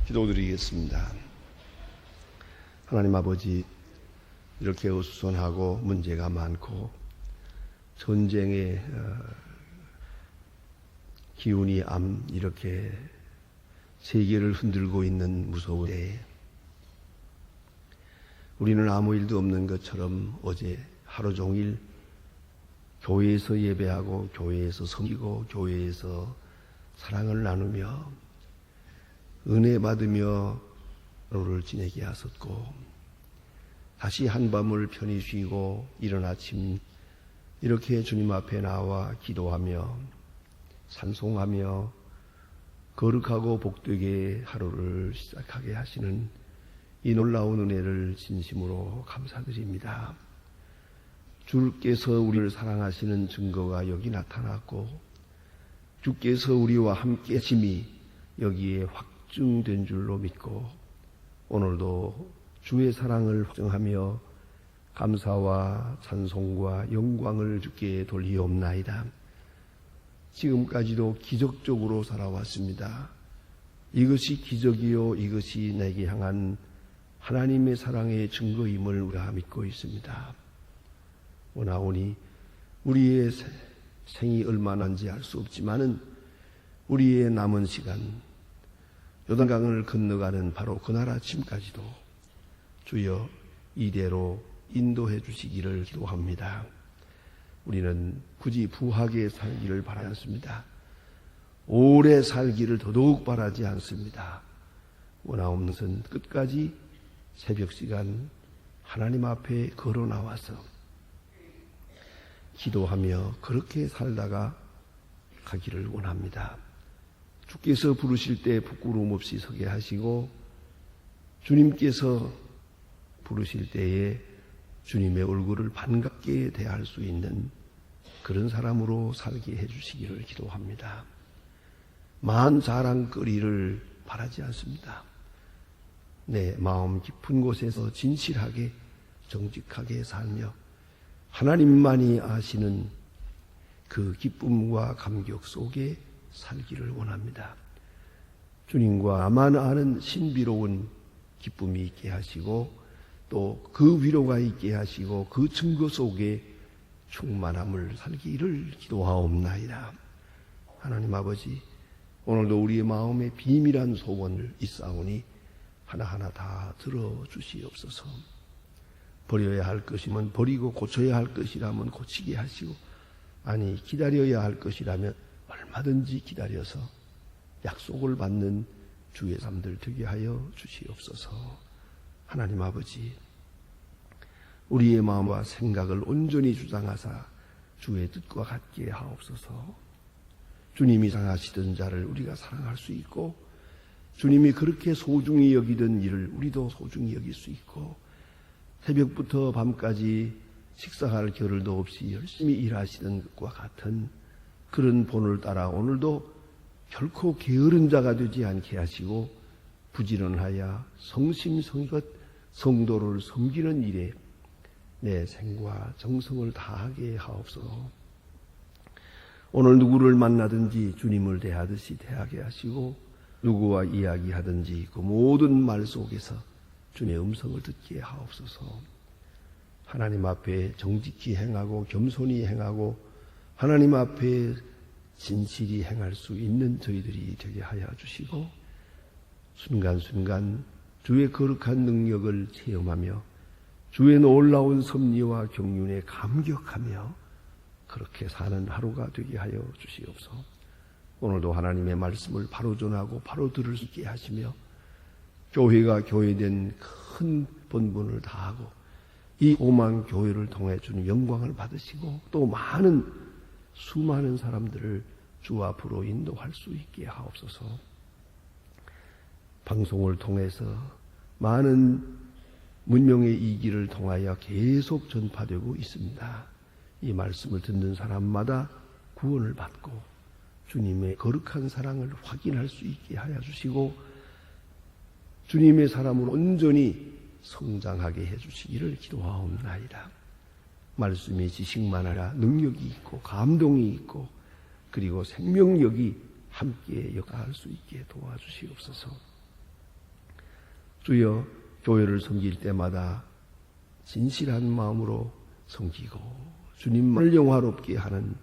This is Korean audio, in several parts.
기도드리겠습니다. 하나님 아버지, 이렇게 어수선하고 문제가 많고 전쟁의 기운이 이렇게 세계를 흔들고 있는 무서운 때에 우리는 아무 일도 없는 것처럼 어제 하루 종일 교회에서 예배하고 교회에서 섬기고 교회에서 사랑을 나누며 은혜 받으며 하루를 지내게 하셨고, 다시 한밤을 편히 쉬고 이른 아침 이렇게 주님 앞에 나와 기도하며 찬송하며 거룩하고 복되게 하루를 시작하게 하시는 이 놀라운 은혜를 진심으로 감사드립니다. 주께서 우리를 사랑하시는 증거가 여기 나타났고, 주께서 우리와 함께 하심이 여기에 확증된 줄로 믿고, 오늘도 주의 사랑을 확증하며 감사와 찬송과 영광을 주께 돌리옵나이다. 지금까지도 기적적으로 살아왔습니다. 이것이 기적이요, 이것이 내게 향한 하나님의 사랑의 증거임을 우리가 믿고 있습니다. 오나오니 우리의 생이 얼마나인지 알 수 없지만은 우리의 남은 시간, 요단강을 건너가는 바로 그날 아침까지도 주여 이대로 인도해 주시기를 기도합니다. 우리는 굳이 부하게 살기를 바라지 않습니다. 오래 살기를 더더욱 바라지 않습니다. 원하옵는 것은 끝까지 새벽 시간 하나님 앞에 걸어 나와서 기도하며 그렇게 살다가 가기를 원합니다. 주께서 부르실 때 부끄러움 없이 서게 하시고, 주님께서 부르실 때에 주님의 얼굴을 반갑게 대할 수 있는 그런 사람으로 살게 해주시기를 기도합니다. 만 자랑거리를 바라지 않습니다. 내 마음 깊은 곳에서 진실하게 정직하게 살며 하나님만이 아시는 그 기쁨과 감격 속에 살기를 원합니다. 주님과 나만 아는 신비로운 기쁨이 있게 하시고, 또 그 위로가 있게 하시고, 그 증거 속에 충만함을 살기를 기도하옵나이다. 하나님 아버지, 오늘도 우리의 마음에 비밀한 소원을 있사오니 하나하나 다 들어주시옵소서. 버려야 할 것이면 버리고 고쳐야 할 것이라면 고치게 하시고, 아니 기다려야 할 것이라면 얼마든지 기다려서 약속을 받는 주의 삶들 되게 하여 주시옵소서. 하나님 아버지, 우리의 마음과 생각을 온전히 주장하사 주의 뜻과 같게 하옵소서. 주님이 사랑하시던 자를 우리가 사랑할 수 있고, 주님이 그렇게 소중히 여기던 일을 우리도 소중히 여길 수 있고, 새벽부터 밤까지 식사할 겨를도 없이 열심히 일하시던 것과 같은 그런 본을 따라 오늘도 결코 게으른 자가 되지 않게 하시고, 부지런하여 성심성의껏 성도를 섬기는 일에 내 생과 정성을 다하게 하옵소서. 오늘 누구를 만나든지 주님을 대하듯이 대하게 하시고, 누구와 이야기하든지 그 모든 말 속에서 주님의 음성을 듣게 하옵소서. 하나님 앞에 정직히 행하고 겸손히 행하고 하나님 앞에 진실이 행할 수 있는 저희들이 되게 하여 주시고, 순간순간 주의 거룩한 능력을 체험하며 주의 놀라운 섭리와 경륜에 감격하며 그렇게 사는 하루가 되게 하여 주시옵소서. 오늘도 하나님의 말씀을 바로 전하고 바로 들을 수 있게 하시며, 교회가 교회된 큰 본분을 다하고 이 오만 교회를 통해 주님 영광을 받으시고, 또 수많은 사람들을 주 앞으로 인도할 수 있게 하옵소서. 방송을 통해서 많은 문명의 이기를 통하여 계속 전파되고 있습니다. 이 말씀을 듣는 사람마다 구원을 받고 주님의 거룩한 사랑을 확인할 수 있게 하여 주시고, 주님의 사람으로 온전히 성장하게 해주시기를 기도하옵나이다. 말씀이 지식만 아니라 능력이 있고 감동이 있고 그리고 생명력이 함께 역할할 수 있게 도와주시옵소서. 주여, 교회를 섬길 때마다 진실한 마음으로 섬기고 주님을 영화롭게 하는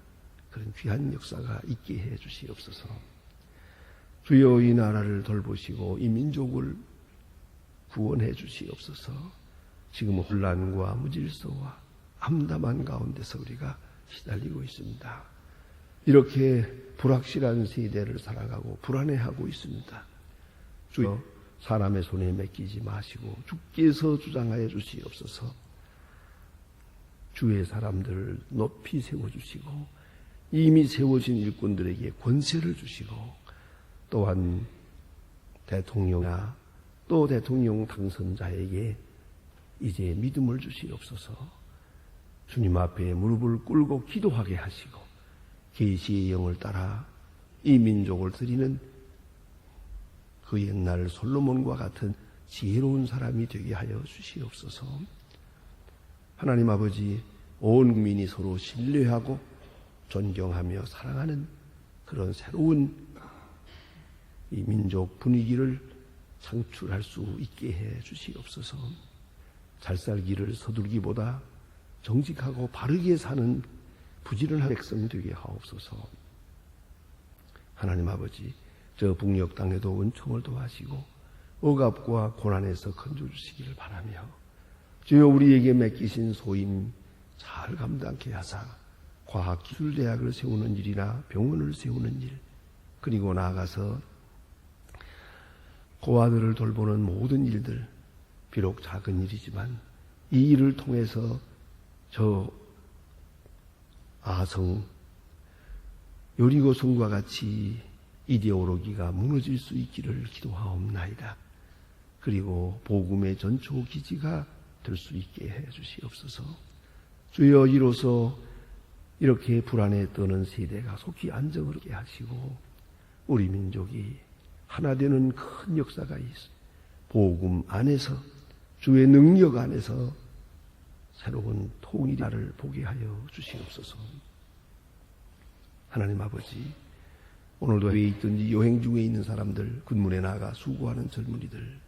그런 귀한 역사가 있게 해 주시옵소서. 주여, 이 나라를 돌보시고 이 민족을 구원해 주시옵소서. 지금 혼란과 무질서와 암담한 가운데서 우리가 시달리고 있습니다. 이렇게 불확실한 세대를 살아가고 불안해하고 있습니다. 주여, 사람의 손에 맡기지 마시고 주께서 주장하여 주시옵소서. 주의 사람들을 높이 세워주시고 이미 세워진 일꾼들에게 권세를 주시고 또한 대통령이나 또 대통령 당선자에게 이제 믿음을 주시옵소서. 주님 앞에 무릎을 꿇고 기도하게 하시고 계시의 영을 따라 이 민족을 드리는 그 옛날 솔로몬과 같은 지혜로운 사람이 되게 하여 주시옵소서. 하나님 아버지, 온 국민이 서로 신뢰하고 존경하며 사랑하는 그런 새로운 이 민족 분위기를 창출할 수 있게 해 주시옵소서. 잘 살기를 서둘기보다 정직하고 바르게 사는 부지런한 백성 되게 하옵소서. 하나님 아버지, 저 북녘 땅에도 은총을 도와시고 억압과 고난에서 건져주시기를 바라며 주여, 우리에게 맡기신 소임 잘 감당케 하사 과학기술대학을 세우는 일이나 병원을 세우는 일, 그리고 나아가서 고아들을 돌보는 모든 일들, 비록 작은 일이지만 이 일을 통해서 저 아성 여리고성과 같이 이데올로기가 무너질 수 있기를 기도하옵나이다. 그리고 복음의 전초 기지가 될 수 있게 해 주시옵소서. 주여, 이로써 이렇게 불안에 떠는 세대가 속히 안정을 얻게 하시고 우리 민족이 하나 되는 큰 역사가 있어 복음 안에서 주의 능력 안에서 새로운 통일을 보게 하여 주시옵소서. 하나님 아버지, 오늘도 해외에 있든지 여행 중에 있는 사람들, 군문에 나가 수고하는 젊은이들,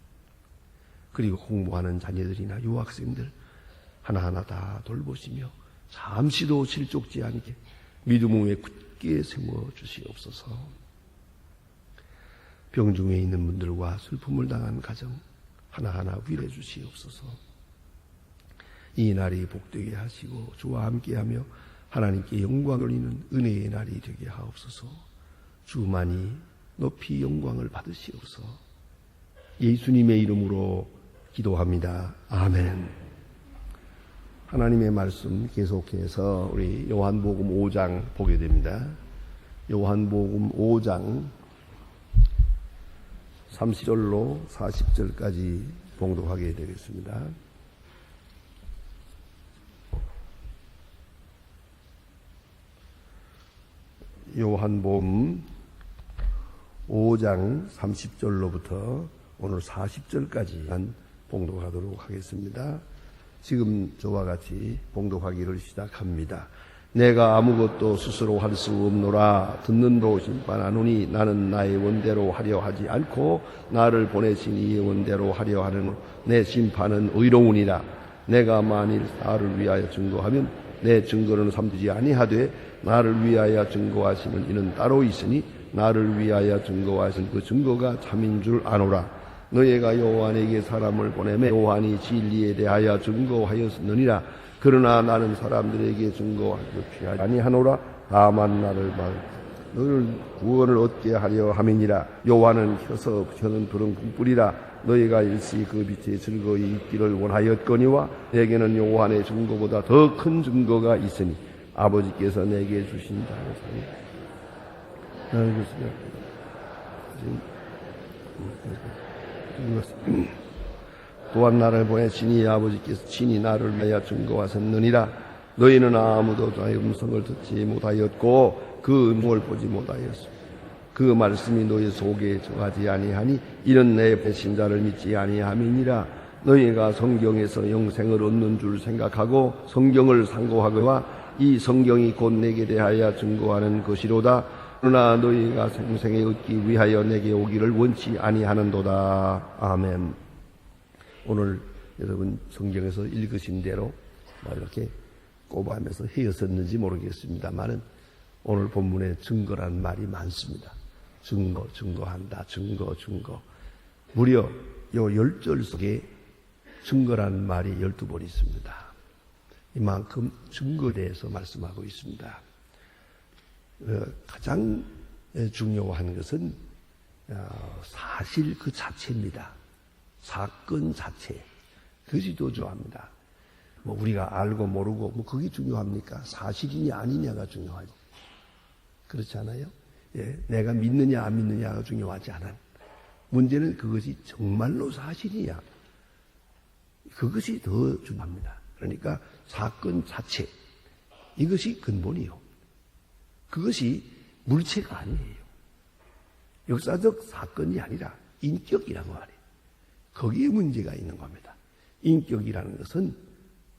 그리고 공부하는 자녀들이나 유학생들 하나하나 다 돌보시며 잠시도 실족지 않게 믿음 위에 굳게 세워주시옵소서. 병중에 있는 분들과 슬픔을 당한 가정 하나하나 위로해 주시옵소서. 이 날이 복되게 하시고 주와 함께하며 하나님께 영광을 돌리는 은혜의 날이 되게 하옵소서. 주만이 높이 영광을 받으시옵소서. 예수님의 이름으로 기도합니다. 아멘. 하나님의 말씀 계속해서 우리 요한복음 5장 보게 됩니다. 요한복음 5장 30절로 40절까지 봉독하게 되겠습니다. 요한복음 5장 30절로부터 오늘 40절까지 봉독하도록 하겠습니다. 지금 저와 같이 봉독하기를 시작합니다. 내가 아무것도 스스로 할 수 없노라. 듣는 도 심판하노니 나는 나의 원대로 하려 하지 않고 나를 보내신 이의 원대로 하려 하는 내 심판은 의로우니라. 내가 만일 나를 위하여 증거하면 내 증거는 삼두지 아니하되 나를 위하여 증거하시는 이는 따로 있으니 나를 위하여 증거하신 그 증거가 참인 줄 아노라. 너희가 요한에게 사람을 보내매 요한이 진리에 대하여 증거하였느니라. 그러나 나는 사람들에게 증거하기를 취하지 아니하노라. 다만 나를 너를 구원을 얻게 하려 함이니라. 요한은 혀서 혀는 불은 궁불이라. 너희가 일시 그 빛에 즐거이 있기를 원하였거니와 내게는 요한의 증거보다 더 큰 증거가 있으니 아버지께서 내게 주신 자를 또한 나를 보내시니 아버지께서 친히 나를 내어 증거하셨느니라. 너희는 아무도 나의 음성을 듣지 못하였고 그 음성을 보지 못하였소. 그 말씀이 너희 속에 정하지 아니하니 이는 내 배신자를 믿지 아니함이니라. 너희가 성경에서 영생을 얻는 줄 생각하고 성경을 상고하거나 이 성경이 곧 내게 대하여 증거하는 것이로다. 그러나 너희가 생생에 얻기 위하여 내게 오기를 원치 아니하는도다. 아멘. 오늘 여러분 성경에서 읽으신 대로 이렇게 꼽아하면서 헤어졌는지 모르겠습니다만은 오늘 본문에 증거란 말이 많습니다. 증거, 증거한다, 증거, 증거. 무려 요 10절 속에 증거라는 말이 12번 있습니다. 이만큼 증거에 대해서 말씀하고 있습니다. 가장 중요한 것은 사실 그 자체입니다. 사건 자체. 그것이 더 중요합니다. 우리가 알고 모르고 그게 중요합니까? 사실이냐 아니냐가 중요하죠. 그렇지 않아요? 예, 내가 믿느냐 안 믿느냐가 중요하지 않아요. 문제는 그것이 정말로 사실이냐. 그것이 더 중요합니다. 그러니까 사건 자체. 이것이 근본이요. 그것이 물체가 아니에요. 역사적 사건이 아니라 인격이라고 말해요. 거기에 문제가 있는 겁니다. 인격이라는 것은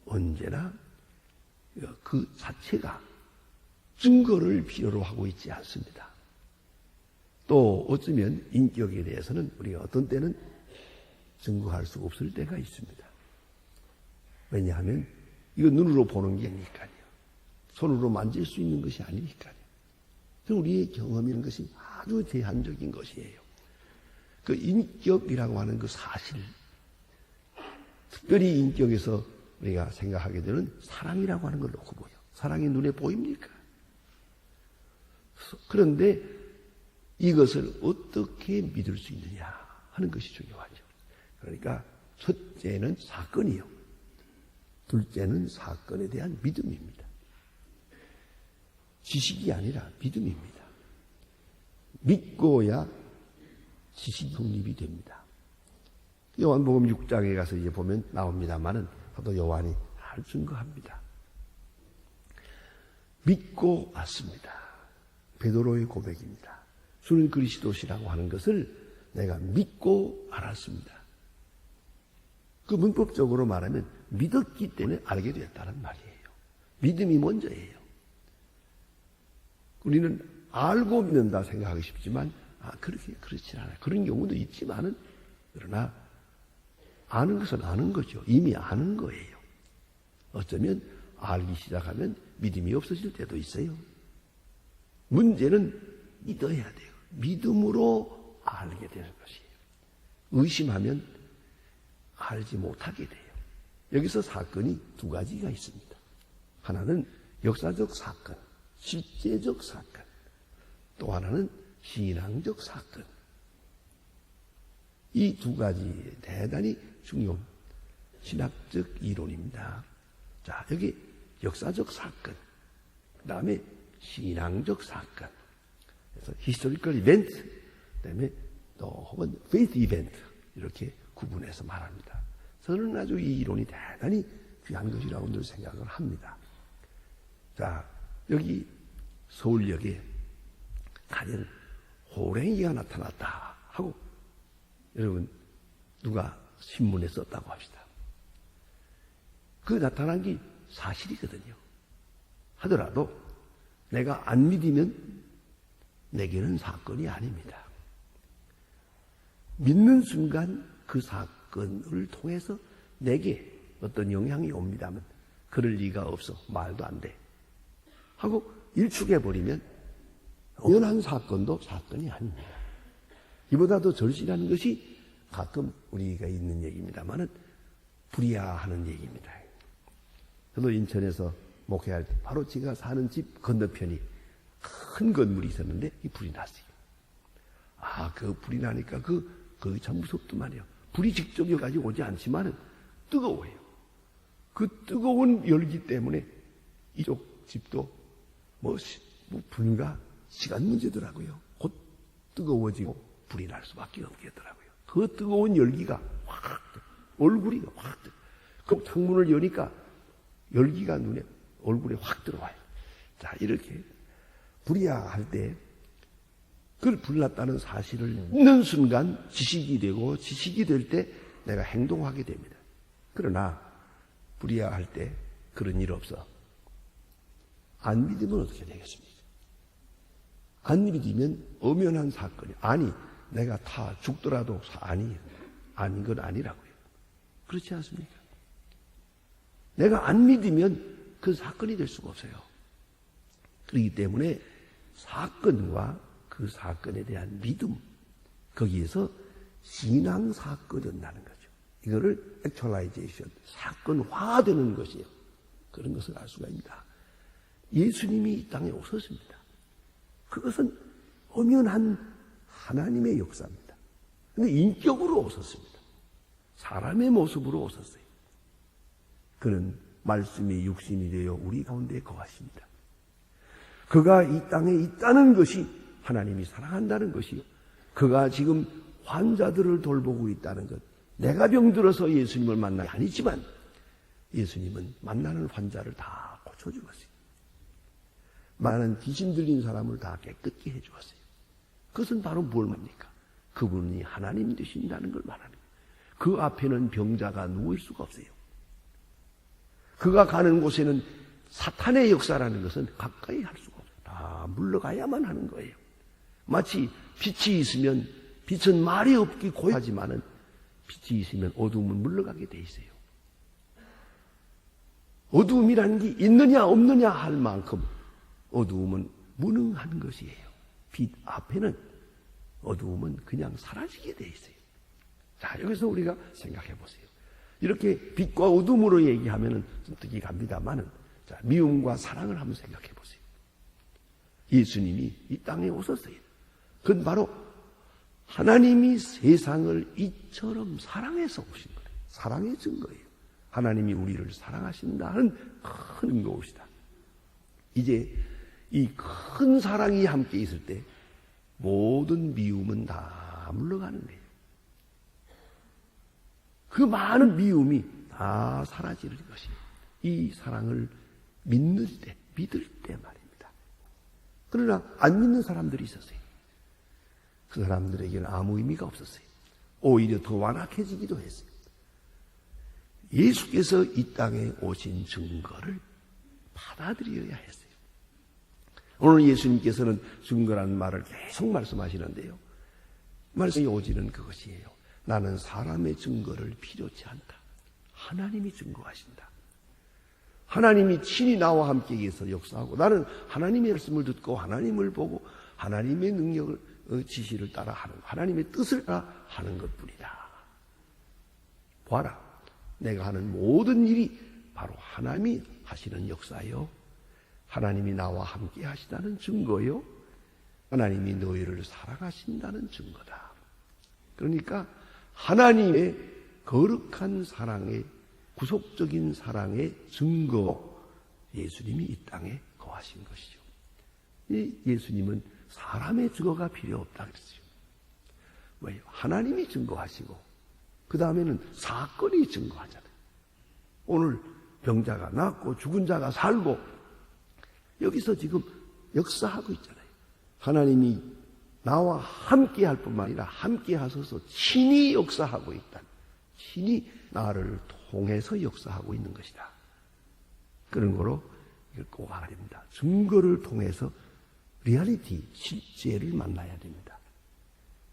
언제나 그 자체가 증거를 필요로 하고 있지 않습니다. 또 어쩌면 인격에 대해서는 우리가 어떤 때는 증거할 수 없을 때가 있습니다. 왜냐하면 이거 눈으로 보는 게 아니니까요. 손으로 만질 수 있는 것이 아니니까요. 우리의 경험이라는 것이 아주 제한적인 것이에요. 그 인격이라고 하는 그 사실, 특별히 인격에서 우리가 생각하게 되는 사랑이라고 하는 걸 놓고 보여. 사랑이 눈에 보입니까? 그런데 이것을 어떻게 믿을 수 있느냐 하는 것이 중요하죠. 그러니까 첫째는 사건이요. 둘째는 사건에 대한 믿음입니다. 지식이 아니라 믿음입니다. 믿고야 지식이 성립이 됩니다. 요한복음 6장에 가서 이제 보면 나옵니다만은 사도 요한이 잘 증거합니다. 믿고 왔습니다. 베드로의 고백입니다. 주는 그리스도시라고 하는 것을 내가 믿고 알았습니다. 그 문법적으로 말하면 믿었기 때문에 알게 되었다는 말이에요. 믿음이 먼저예요. 우리는 알고 믿는다 생각하기 쉽지만 그렇지 않아요. 그런 경우도 있지만은 그러나 아는 것은 아는 거죠. 이미 아는 거예요. 어쩌면 알기 시작하면 믿음이 없어질 때도 있어요. 문제는 믿어야 돼요. 믿음으로 알게 되는 것이에요. 의심하면 알지 못하게 돼요. 여기서 사건이 두 가지가 있습니다. 하나는 역사적 사건, 실제적 사건. 또 하나는 신앙적 사건. 이 두 가지 대단히 중요한 신학적 이론입니다. 자, 여기 역사적 사건, 그 다음에 신앙적 사건. 그래서 historical event, 그 다음에 또 혹은 faith event 이렇게 구분해서 말합니다. 저는 아주 이 이론이 대단히 귀한 것이라고 늘 생각을 합니다. 자, 여기 서울역에 가령 호랭이가 나타났다 하고 여러분 누가 신문에 썼다고 합시다. 그 나타난 게 사실이거든요. 하더라도 내가 안 믿으면 내게는 사건이 아닙니다. 믿는 순간 그 사건을 통해서 내게 어떤 영향이 옵니다면 그럴 리가 없어. 말도 안 돼. 하고 일축해버리면 연한 사건도 사건이 아닙니다. 이보다 더 절실한 것이 가끔 우리가 있는 얘기입니다만은 불이야하는 얘기입니다. 저도 인천에서 목회할 때 바로 제가 사는 집 건너편이 큰 건물이 있었는데 이 불이 났어요. 그 불이 나니까 그게 참 무섭더만요. 불이 직접 여기까지 오지 않지만은 뜨거워요. 그 뜨거운 열기 때문에 이쪽 집도 불과 시간 문제더라고요. 곧 뜨거워지고 불이 날 수밖에 없겠더라고요. 그 뜨거운 열기가 확, 얼굴이 확, 그 창문을 여니까 열기가 얼굴에 확 들어와요. 자, 이렇게 불이야할 때 그걸 불났다는 사실을 믿는 순간 지식이 되고 지식이 될 때 내가 행동하게 됩니다. 그러나 불이야할 때 그런 일 없어. 안 믿으면 어떻게 되겠습니까? 안 믿으면 엄연한 사건이 내가 다 죽더라도 아닌 건 아니라고요. 그렇지 않습니까? 내가 안 믿으면 그 사건이 될 수가 없어요. 그렇기 때문에 사건과 그 사건에 대한 믿음, 거기에서 신앙 사건이 온다는 거죠. 이거를 액츄얼라이제이션, 사건화되는 것이에요. 그런 것을 알 수가 있다. 예수님이 이 땅에 오셨습니다. 그것은 엄연한 하나님의 역사입니다. 근데 인격으로 오셨습니다. 사람의 모습으로 오셨어요. 그는 말씀이 육신이 되어 우리 가운데 거하십니다. 그가 이 땅에 있다는 것이 하나님이 사랑한다는 것이요. 그가 지금 환자들을 돌보고 있다는 것. 내가 병들어서 예수님을 만난 게 아니지만 예수님은 만나는 환자를 다 고쳐주었어요. 많은 귀신 들린 사람을 다 깨끗게 해주었어요. 그것은 바로 뭘 말합니까? 그분이 하나님 되신다는 걸 말합니다. 그 앞에는 병자가 누울 수가 없어요. 그가 가는 곳에는 사탄의 역사라는 것은 가까이 할 수가 없어요. 다 물러가야만 하는 거예요. 마치 빛이 있으면 빛은 말이 없기 고요하지만은 빛이 있으면 어두움은 물러가게 돼 있어요. 어두움이라는 게 있느냐 없느냐 할 만큼 어두움은 무능한 것이에요. 빛 앞에는 어두움은 그냥 사라지게 돼 있어요. 자, 여기서 우리가 생각해 보세요. 이렇게 빛과 어둠으로 얘기하면은 좀 뜻이 갑니다만은, 자, 미움과 사랑을 한번 생각해 보세요. 예수님이 이 땅에 오셨어요. 그건 바로 하나님이 세상을 이처럼 사랑해서 오신 거예요. 사랑의 증거예요. 하나님이 우리를 사랑하신다는 큰 증거이시다. 이제 이 큰 사랑이 함께 있을 때 모든 미움은 다 물러가는 거예요. 그 많은 미움이 다 사라지는 것이 이 사랑을 믿을 때 말입니다. 그러나 안 믿는 사람들이 있었어요. 그 사람들에게는 아무 의미가 없었어요. 오히려 더 완악해지기도 했어요. 예수께서 이 땅에 오신 증거를 받아들여야 했어요. 오늘 예수님께서는 증거라는 말을 계속 말씀하시는데요. 말씀이 오지는 그것이에요. 나는 사람의 증거를 필요치 않다. 하나님이 증거하신다. 하나님이 친히 나와 함께 계서 역사하고 나는 하나님의 말씀을 듣고 하나님을 보고 하나님의 능력을 지시를 따라 하는 하나님의 뜻을 따라 하는 것뿐이다. 봐라. 내가 하는 모든 일이 바로 하나님이 하시는 역사요. 하나님이 나와 함께 하시다는 증거요. 하나님이 너희를 사랑하신다는 증거다. 그러니까 하나님의 거룩한 사랑의 구속적인 사랑의 증거 예수님이 이 땅에 거하신 것이죠. 이 예수님은 사람의 증거가 필요 없다 그랬어요. 왜요? 하나님이 증거하시고 그 다음에는 사건이 증거하잖아요. 오늘 병자가 낫고 죽은 자가 살고 여기서 지금 역사하고 있잖아요. 하나님이 나와 함께 할 뿐만 아니라 함께 하셔서 친히 역사하고 있다. 친히 나를 통해서 역사하고 있는 것이다. 그런 거로 이걸 꼭 알아야 됩니다. 증거를 통해서 리얼리티, 실제를 만나야 됩니다.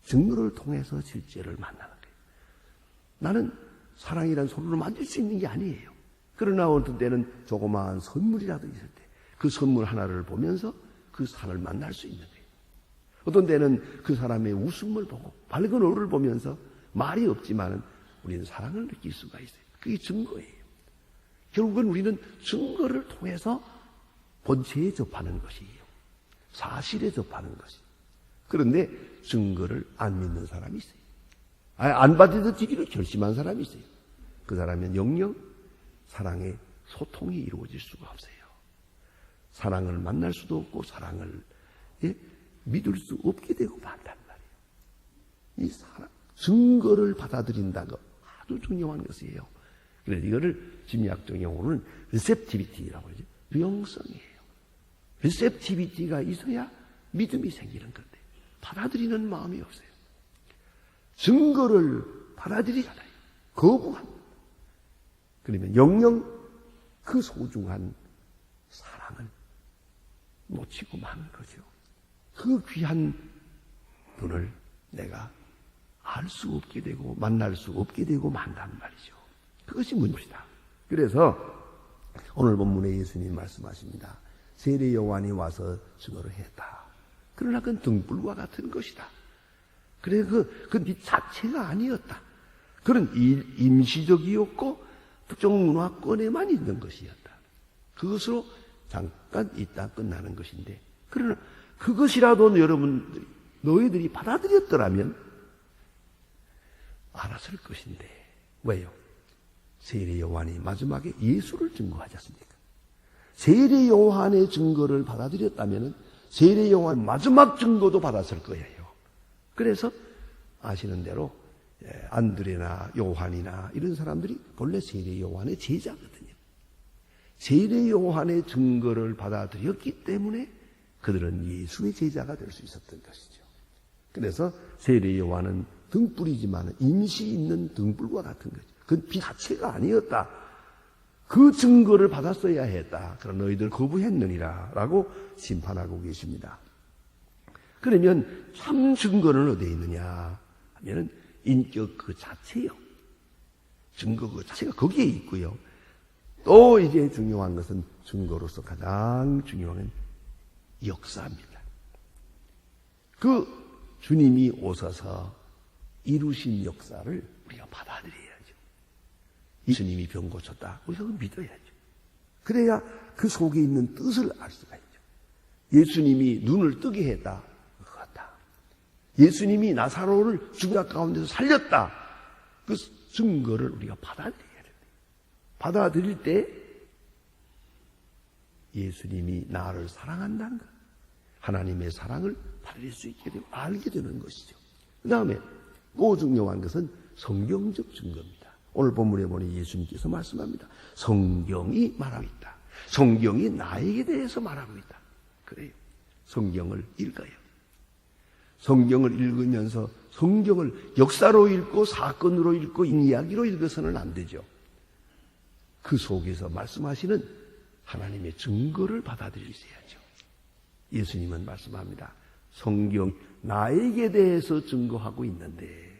증거를 통해서 실제를 만나는 거예요. 나는 사랑이라는 손으로 만질 수 있는 게 아니에요. 그러나 어떤 때는 조그마한 선물이라도 있을 때 그 선물 하나를 보면서 그 사람을 만날 수 있는 거예요. 어떤 때는 그 사람의 웃음을 보고 밝은 얼굴을 보면서 말이 없지만은 우리는 사랑을 느낄 수가 있어요. 그게 증거예요. 결국은 우리는 증거를 통해서 본체에 접하는 것이에요. 사실에 접하는 것이에요. 그런데 증거를 안 믿는 사람이 있어요. 안 받아들이기로 결심한 사람이 있어요. 그 사람은 영영 사랑의 소통이 이루어질 수가 없어요. 사랑을 만날 수도 없고 사랑을 믿을 수 없게 되고 만단 말이에요. 이 사랑, 증거를 받아들인다는 거 아주 중요한 것이에요. 그래서 이거를 심리학적 용어로는 리셉티비티라고 하죠. 유용성이에요. 리셉티비티가 있어야 믿음이 생기는 건데 받아들이는 마음이 없어요. 증거를 받아들이잖아요. 거부합니다. 그러면 영영 그 소중한 사랑을 놓치고 마는 거죠. 그 귀한 분을 내가 알 수 없게 되고 만날 수 없게 되고 만단 말이죠. 그것이 문제다. 그래서 오늘 본문에 예수님이 말씀하십니다. 세례 요한이 와서 증거를 했다. 그러나 그건 등불과 같은 것이다. 그래 그 빛 자체가 아니었다. 그런 임시적이었고 특정 문화권에만 있는 것이었다. 그것으로 잠깐 있다 끝나는 것인데, 그러나 그것이라도 너희들이 받아들였더라면 알았을 것인데, 왜요? 세례 요한이 마지막에 예수를 증거하지 않습니까? 세례 요한의 증거를 받아들였다면 세례 요한 마지막 증거도 받았을 거예요. 그래서 아시는 대로 안드레나 요한이나 이런 사람들이 본래 세례 요한의 제자거든요. 세례 요한의 증거를 받아들였기 때문에 그들은 예수의 제자가 될 수 있었던 것이죠. 그래서 세례 요한은 등불이지만 임시 있는 등불과 같은 거죠. 그 빛 자체가 아니었다. 그 증거를 받았어야 했다. 그러나 너희들 거부했느니라 라고 심판하고 계십니다. 그러면 참 증거는 어디에 있느냐 하면은 인격 그 자체요. 증거 그 자체가 거기에 있고요. 또 이제 중요한 것은 증거로서 가장 중요한 건 역사입니다. 그 주님이 오셔서 이루신 역사를 우리가 받아들여야죠. 예수님이 병 고쳤다. 우리가 그걸 믿어야죠. 그래야 그 속에 있는 뜻을 알 수가 있죠. 예수님이 눈을 뜨게 했다. 그렇다. 예수님이 나사로를 죽은 자 가운데서 살렸다. 그 증거를 우리가 받아들여야 됩니다. 받아들일 때 예수님이 나를 사랑한다는 것, 하나님의 사랑을 받을 수 있게 되고 알게 되는 것이죠. 그 다음에 또 중요한 것은 성경적 증거입니다. 오늘 본문에 보니 예수님께서 말씀합니다. 성경이 말하고 있다. 성경이 나에게 대해서 말하고 있다. 그래요. 성경을 읽어요. 성경을 읽으면서 성경을 역사로 읽고 사건으로 읽고 이야기로 읽어서는 안 되죠. 그 속에서 말씀하시는 하나님의 증거를 받아들이셔야죠. 예수님은 말씀합니다. 성경 나에게 대해서 증거하고 있는데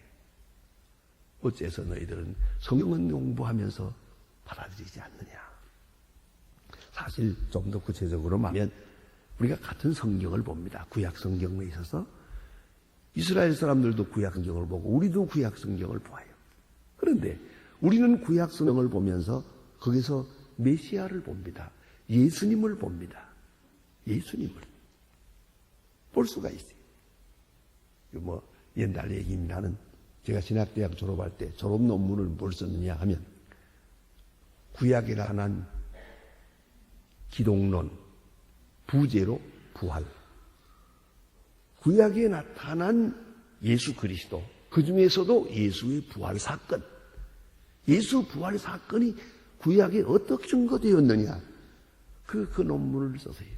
어째서 너희들은 성경은 공부하면서 받아들이지 않느냐. 사실 좀 더 구체적으로 말하면 우리가 같은 성경을 봅니다. 구약 성경에 있어서 이스라엘 사람들도 구약 성경을 보고 우리도 구약 성경을 보아요. 그런데 우리는 구약 성경을 보면서 거기서 메시아를 봅니다. 예수님을 봅니다. 예수님을 볼 수가 있어요. 옛날 얘기입니다는 제가 신학대학 졸업할 때 졸업 논문을 뭘 썼느냐 하면 구약에 나타난 기독론, 부제로 부활. 구약에 나타난 예수 그리스도, 그 중에서도 예수의 부활 사건. 예수 부활 사건이 구약에 어떻게 증거되었느냐. 그 논문을 써서요.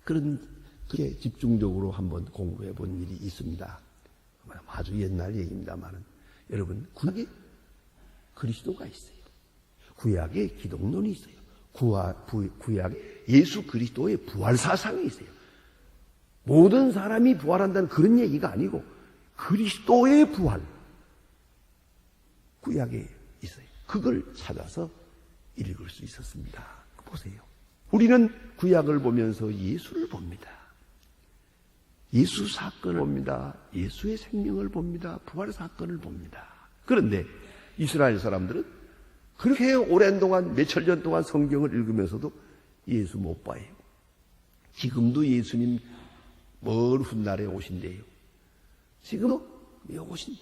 그게 집중적으로 한번 공부해 본 일이 있습니다. 아주 옛날 얘기입니다만은 여러분 구약에 그리스도가 있어요. 구약에 기독론이 있어요. 구약에 예수 그리스도의 부활 사상이 있어요. 모든 사람이 부활한다는 그런 얘기가 아니고 그리스도의 부활 구약에 있어요. 그걸 찾아서 읽을 수 있었습니다. 보세요. 우리는 구약을 보면서 예수를 봅니다. 예수 사건을 봅니다. 예수의 생명을 봅니다. 부활 사건을 봅니다. 그런데 이스라엘 사람들은 그렇게 오랜 동안 몇천 년 동안 성경을 읽으면서도 예수 못 봐요. 지금도 예수님 먼 훗날에 오신대요. 지금도 왜 오신다.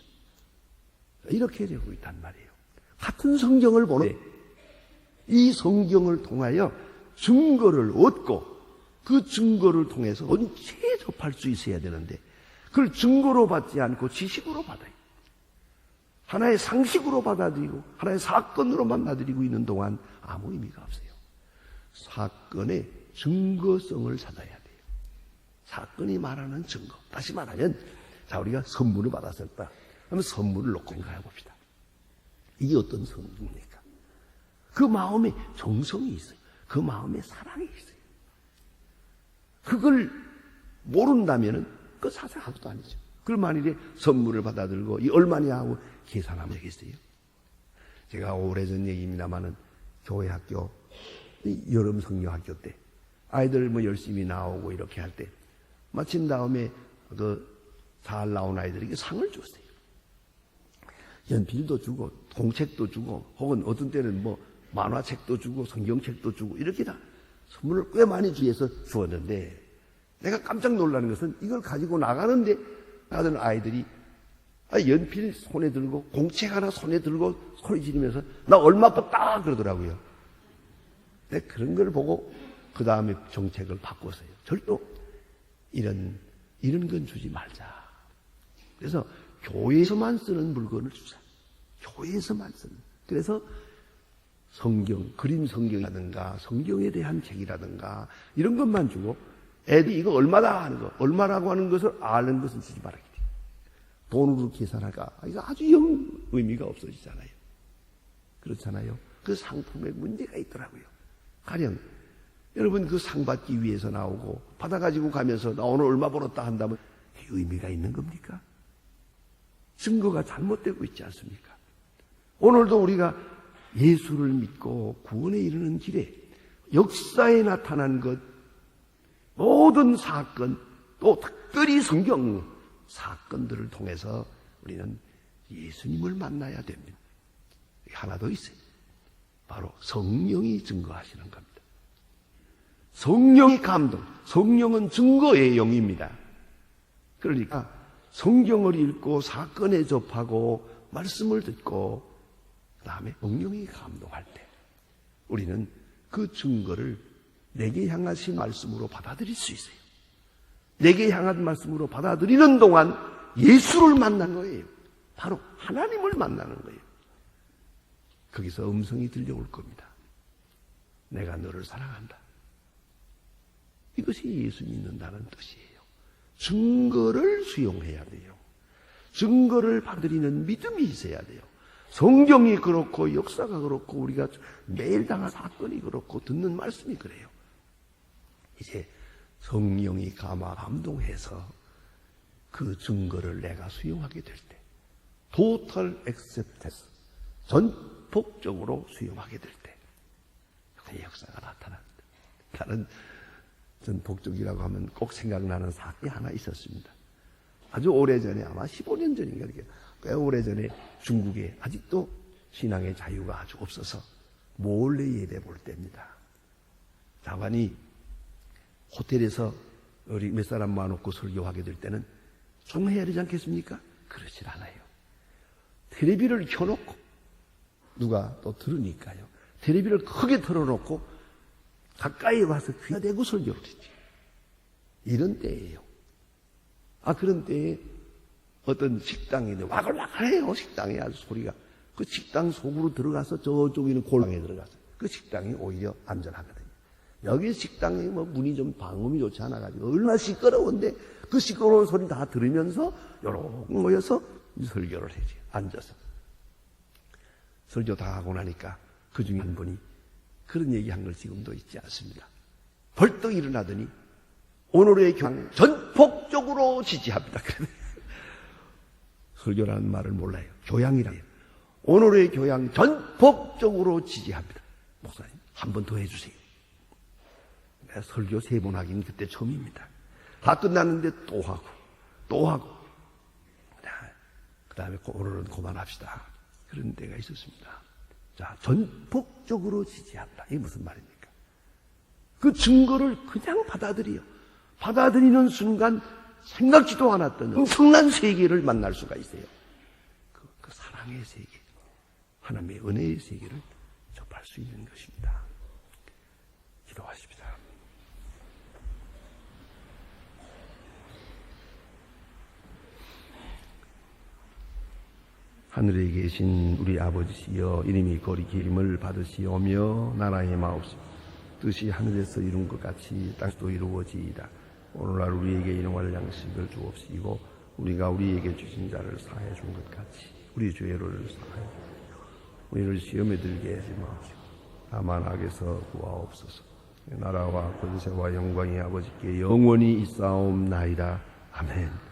이렇게 되고 있단 말이에요. 같은 성경을 보는데 이 성경을 통하여 증거를 얻고 그 증거를 통해서 언제 접할 수 있어야 되는데 그걸 증거로 받지 않고 지식으로 받아요. 하나의 상식으로 받아들이고 하나의 사건으로만 받아들이고 있는 동안 아무 의미가 없어요. 사건의 증거성을 찾아야 돼요. 사건이 말하는 증거. 다시 말하면 자 우리가 선물을 받았었다. 그러면 선물을 놓고 생각해 봅시다. 이게 어떤 선물입니까? 그 마음에 정성이 있어요. 그 마음에 사랑이 있어요. 그걸 모른다면은 그 사실 아무것도 아니죠. 그걸 만일에 선물을 받아들고 이 얼마냐 하고 계산하면 되겠어요. 제가 오래전 얘기입니다마는 교회 학교, 여름 성경학교 때 아이들 뭐 열심히 나오고 이렇게 할 때 마친 다음에 잘 나온 아이들에게 상을 줬어요. 연필도 주고 공책도 주고 혹은 어떤 때는 뭐 만화책도 주고 성경책도 주고 이렇게 다 선물을 꽤 많이 주해서 주었는데, 내가 깜짝 놀라는 것은 이걸 가지고 나가는데 하던 아이들이 연필 손에 들고 공책 하나 손에 들고 소리 지르면서 나 얼마 썼다 그러더라고요. 내가 그런 걸 보고 그 다음에 정책을 바꿨어요. 절도 이런 건 주지 말자. 그래서 교회에서만 쓰는 물건을 주자. 교회에서만 쓰는. 그래서 성경, 그림 성경이라든가 성경에 대한 책이라든가 이런 것만 주고, 애들이 이거 얼마다 하는 거, 얼마라고 하는 것을 아는 것은 주지 말아야 돼. 돈으로 계산할까? 이거 아주 영 의미가 없어지잖아요. 그렇잖아요. 그 상품에 문제가 있더라고요. 가령 여러분 그 상 받기 위해서 나오고 받아가지고 가면서 나 오늘 얼마 벌었다 한다면 의미가 있는 겁니까? 증거가 잘못되고 있지 않습니까? 오늘도 우리가 예수를 믿고 구원에 이르는 길에 역사에 나타난 것, 모든 사건, 또 특별히 성경 사건들을 통해서 우리는 예수님을 만나야 됩니다. 하나 더 있어요. 바로 성령이 증거하시는 겁니다. 성령이 감동, 성령은 증거의 영입니다. 그러니까 성경을 읽고 사건에 접하고 말씀을 듣고 그 다음에 성령이 감동할 때 우리는 그 증거를 내게 향하신 말씀으로 받아들일 수 있어요. 내게 향한 말씀으로 받아들이는 동안 예수를 만난 거예요. 바로 하나님을 만나는 거예요. 거기서 음성이 들려올 겁니다. 내가 너를 사랑한다. 이것이 예수 믿는다는 뜻이에요. 증거를 수용해야 돼요. 증거를 받아들이는 믿음이 있어야 돼요. 성경이 그렇고 역사가 그렇고 우리가 매일 당한 사건이 그렇고 듣는 말씀이 그래요. 이제 성령이 감동해서 그 증거를 내가 수용하게 될 때, total acceptance, 전폭적으로 수용하게 될 때, 그 역사가 나타납니다. 나는 전폭적이라고 하면 꼭 생각나는 사건이 하나 있었습니다. 아주 오래전에, 아마 15년 전인가, 꽤 오래전에 중국에 아직도 신앙의 자유가 아주 없어서 몰래 예배 볼 때입니다. 장관이 호텔에서 우리 몇 사람 모아놓고 설교하게 될 때는 조용해야 되지 않겠습니까? 그렇질 않아요. 텔레비를 켜놓고 누가 또 들으니까요. 텔레비를 크게 틀어놓고 가까이 와서 귀가 대고 설교를 했지. 이런 때예요. 그런 때에 어떤 식당에 와글와글해요. 식당에 아주 소리가. 그 식당 속으로 들어가서 저쪽에 있는 골방에 들어가서 그 식당이 오히려 안전하거든요. 여기 식당에 뭐 문이 좀 방음이 좋지 않아가지고 얼마나 시끄러운데 그 시끄러운 소리 다 들으면서 요렇게 모여서 설교를 해지. 앉아서. 설교 다 하고 나니까 그 중에 한 분이 그런 얘기한 걸 지금도 잊지 않습니다. 벌떡 일어나더니 오늘의 교양 전폭적으로 지지합니다. 설교라는 말을 몰라요. 교양이라요. 오늘의 교양 전폭적으로 지지합니다. 목사님, 한 번 더 해주세요. 내가 설교 3번 하긴 그때 처음입니다. 다 끝났는데 또 하고. 그 다음에 오늘은 그만합시다. 그런 때가 있었습니다. 자, 전폭적으로 지지한다. 이게 무슨 말입니까? 그 증거를 그냥 받아들이는 순간 생각지도 않았던 엄청난 세계를 만날 수가 있어요. 그 사랑의 세계, 하나님의 은혜의 세계를 접할 수 있는 것입니다. 기도하십시다. 하늘에 계신 우리 아버지시여, 이름이 거룩히 여김을 받으시오며 나라의 마옵시며 뜻이 하늘에서 이룬 것 같이 땅에서도 이루어지이다. 오늘날 우리에게 일용할 양식을 주옵시고 우리가 우리에게 주신 자를 사해 준 것 같이 우리 죄를 사하여 우리를 시험에 들게 하지 마옵시고 다만 악에서 구하옵소서. 나라와 권세와 영광이 아버지께 영원히 있사옵나이다. 아멘.